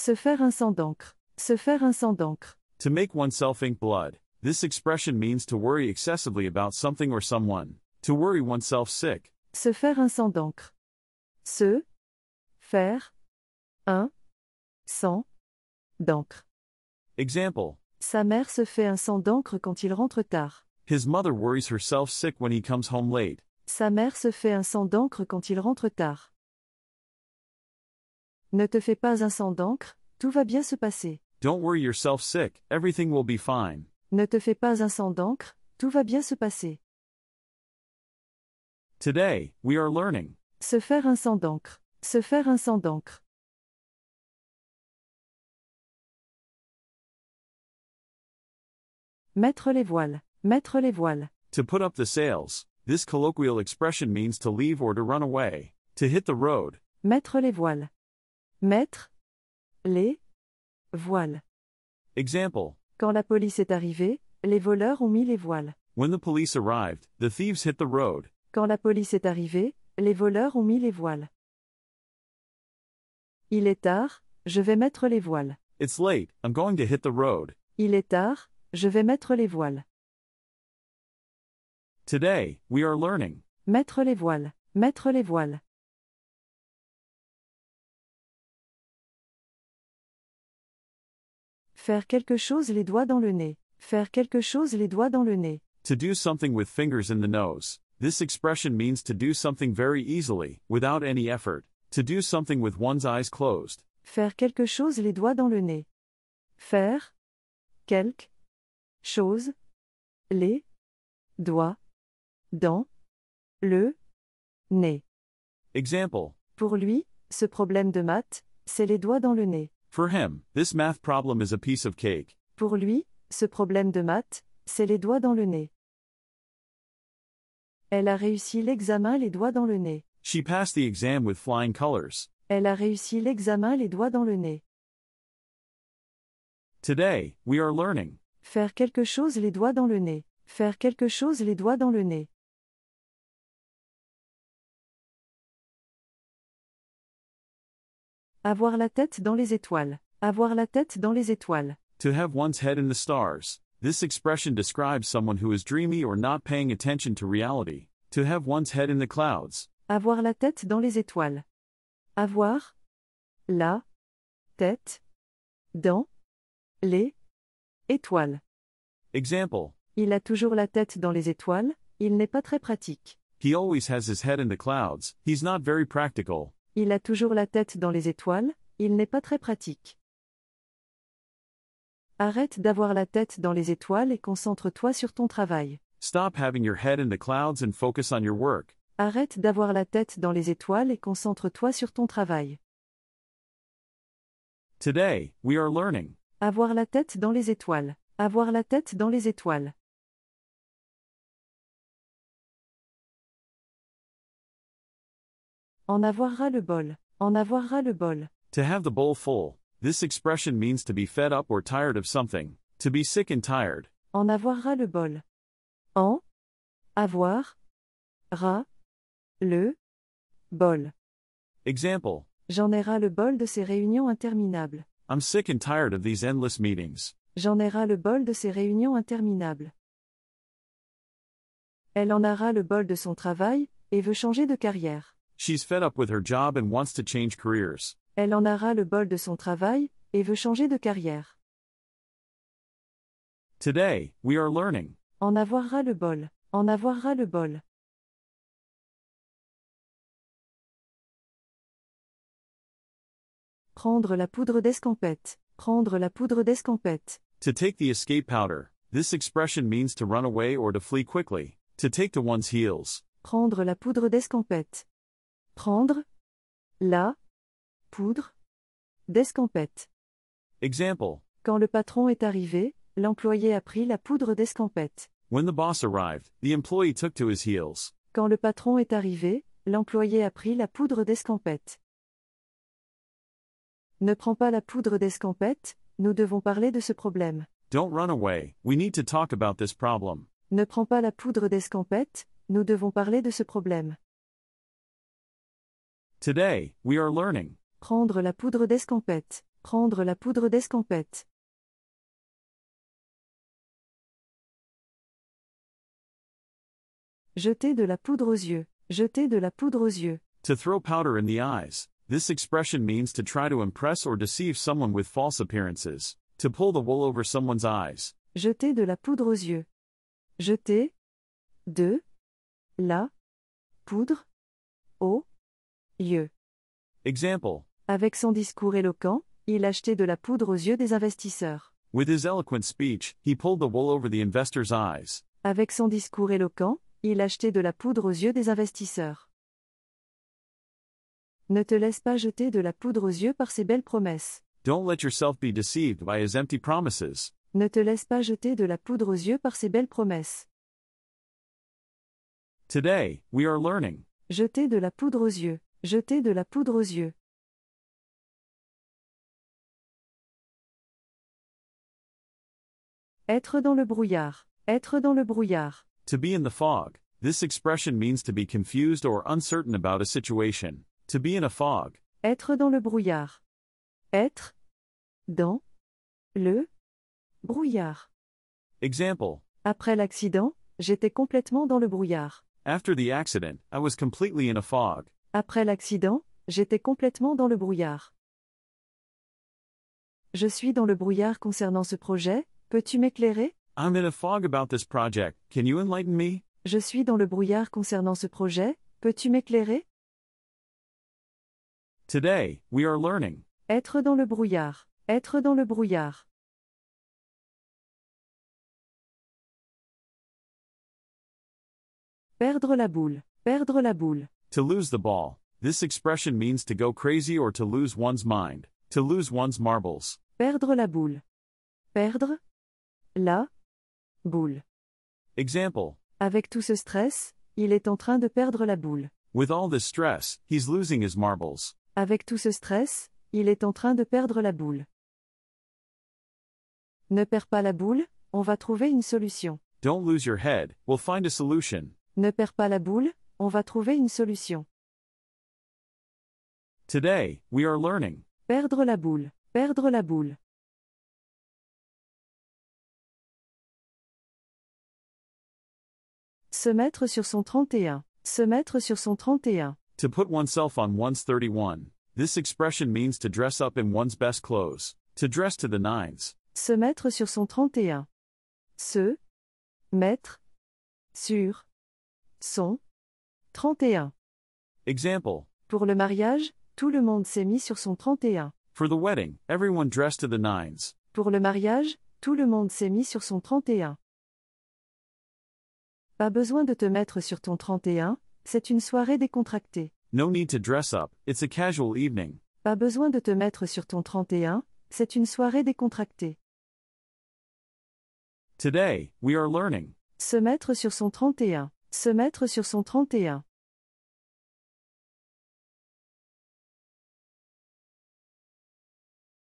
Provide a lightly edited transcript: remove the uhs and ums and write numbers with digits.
Se faire un sang d'encre. Se faire un sang d'encre. To make oneself ink blood. This expression means to worry excessively about something or someone. To worry oneself sick. Se faire un sang d'encre. Se. Faire. Un. Sang. D'encre. Example. Sa mère se fait un sang d'encre quand il rentre tard. His mother worries herself sick when he comes home late. Sa mère se fait un sang d'encre quand il rentre tard. Ne te fais pas un sang d'encre, tout va bien se passer. Don't worry yourself sick, everything will be fine. Ne te fais pas un sang d'encre, tout va bien se passer. Today, we are learning. Se faire un sang d'encre. Se faire un sang d'encre. Mettre les voiles. Mettre les voiles. To put up the sails. This colloquial expression means to leave or to run away. To hit the road. Mettre les voiles. Mettre les voiles. Example. Quand la police est arrivée, les voleurs ont mis les voiles. When the police arrived, the thieves hit the road. Quand la police est arrivée, les voleurs ont mis les voiles. Il est tard, je vais mettre les voiles. It's late, I'm going to hit the road. Il est tard, je vais mettre les voiles. Today, we are learning. Mettre les voiles. Mettre les voiles. Faire quelque chose les doigts dans le nez. Faire quelque chose les doigts dans le nez. To do something with fingers in the nose. This expression means to do something very easily, without any effort. To do something with one's eyes closed. Faire quelque chose les doigts dans le nez. Faire quelque chose les doigts dans le nez. Example. Pour lui, ce problème de maths, c'est les doigts dans le nez. For him, this math problem is a piece of cake. Pour lui, ce problème de maths, c'est les doigts dans le nez. Elle a réussi l'examen les doigts dans le nez. She passed the exam with flying colors. Elle a réussi l'examen les doigts dans le nez. Today, we are learning. Faire quelque chose les doigts dans le nez. Faire quelque chose les doigts dans le nez. Avoir la tête dans les étoiles. Avoir la tête dans les étoiles. To have one's head in the stars. This expression describes someone who is dreamy or not paying attention to reality. To have one's head in the clouds. Avoir la tête dans les étoiles. Avoir la tête dans les étoiles. Example. Il a toujours la tête dans les étoiles, il n'est pas très pratique. He always has his head in the clouds, he's not very practical. Il a toujours la tête dans les étoiles, il n'est pas très pratique. Arrête d'avoir la tête dans les étoiles et concentre-toi sur ton travail. Stop having your head in the clouds and focus on your work. Arrête d'avoir la tête dans les étoiles et concentre-toi sur ton travail. Today, we are learning. Avoir la tête dans les étoiles. Avoir la tête dans les étoiles. En avoir ras le bol. En avoir ras le bol. To have the bowl full. This expression means to be fed up or tired of something. To be sick and tired. En avoir ras le bol. En avoir ras le bol. Example. J'en ai ras le bol de ces réunions interminables. I'm sick and tired of these endless meetings. J'en ai ras le bol de ces réunions interminables. Elle en a ras le bol de son travail, et veut changer de carrière. She's fed up with her job and wants to change careers. Elle en a ras le bol de son travail, et veut changer de carrière. Today, we are learning. En avoir ras le bol. En avoir ras le bol. Prendre la poudre d'escampette. Prendre la poudre d'escampette. To take the escape powder. This expression means to run away or to flee quickly. To take to one's heels. Prendre la poudre d'escampette. Prendre la poudre d'escampette. Example. Quand le patron est arrivé, l'employé a pris la poudre d'escampette. When the boss arrived, the employee took to his heels. Quand le patron est arrivé, l'employé a pris la poudre d'escampette. Ne prends pas la poudre d'escampette, nous devons parler de ce problème. Don't run away, we need to talk about this problem. Ne prends pas la poudre d'escampette, nous devons parler de ce problème. Today, we are learning. Prendre la poudre d'escampette. Prendre la poudre d'escampette. Jeter de la poudre aux yeux. Jeter de la poudre aux yeux. To throw powder in the eyes. This expression means to try to impress or deceive someone with false appearances. To pull the wool over someone's eyes. Jeter de la poudre aux yeux. Jeter de la poudre aux yeux. Example. Avec son discours éloquent, il a jeté de la poudre aux yeux des investisseurs. With his eloquent speech, he pulled the wool over the investors' eyes. Avec son discours éloquent, il a jeté de la poudre aux yeux des investisseurs. Ne te laisse pas jeter de la poudre aux yeux par ses belles promesses. Don't let yourself be deceived by his empty promises. Ne te laisse pas jeter de la poudre aux yeux par ses belles promesses. Today, we are learning. Jeter de la poudre aux yeux. Jeter de la poudre aux yeux. Être dans le brouillard. Être dans le brouillard. To be in the fog. This expression means to be confused or uncertain about a situation. To be in a fog. Être dans le brouillard. Être dans le brouillard. Example. Après l'accident, j'étais complètement dans le brouillard. After the accident, I was completely in a fog. Après l'accident, j'étais complètement dans le brouillard. Je suis dans le brouillard concernant ce projet, peux-tu m'éclairer? I'm in a fog about this project, can you enlighten me? Je suis dans le brouillard concernant ce projet, peux-tu m'éclairer? Today, we are learning. Être dans le brouillard. Être dans le brouillard. Perdre la boule. Perdre la boule. To lose the ball. This expression means to go crazy or to lose one's mind. To lose one's marbles. Perdre la boule. Perdre la boule. Example. Avec tout ce stress, il est en train de perdre la boule. With all this stress, he's losing his marbles. Avec tout ce stress, il est en train de perdre la boule. Ne perds pas la boule, on va trouver une solution. Don't lose your head, we'll find a solution. Ne perds pas la boule, on va trouver une solution. Today, we are learning. Perdre la boule. Perdre la boule. Se mettre sur son 31. Se mettre sur son 31. To put oneself on one's 31. This expression means to dress up in one's best clothes. To dress to the nines. Se mettre sur son 31. Se mettre sur son 31. Example. Pour le mariage, tout le monde s'est mis sur son 31. For the wedding, everyone dressed to the nines. Pour le mariage, tout le monde s'est mis sur son 31. Pas besoin de te mettre sur ton 31, c'est une soirée décontractée. No need to dress up, it's a casual evening. Pas besoin de te mettre sur ton 31, c'est une soirée décontractée. Today, we are learning. Se mettre sur son 31. Se mettre sur son 31.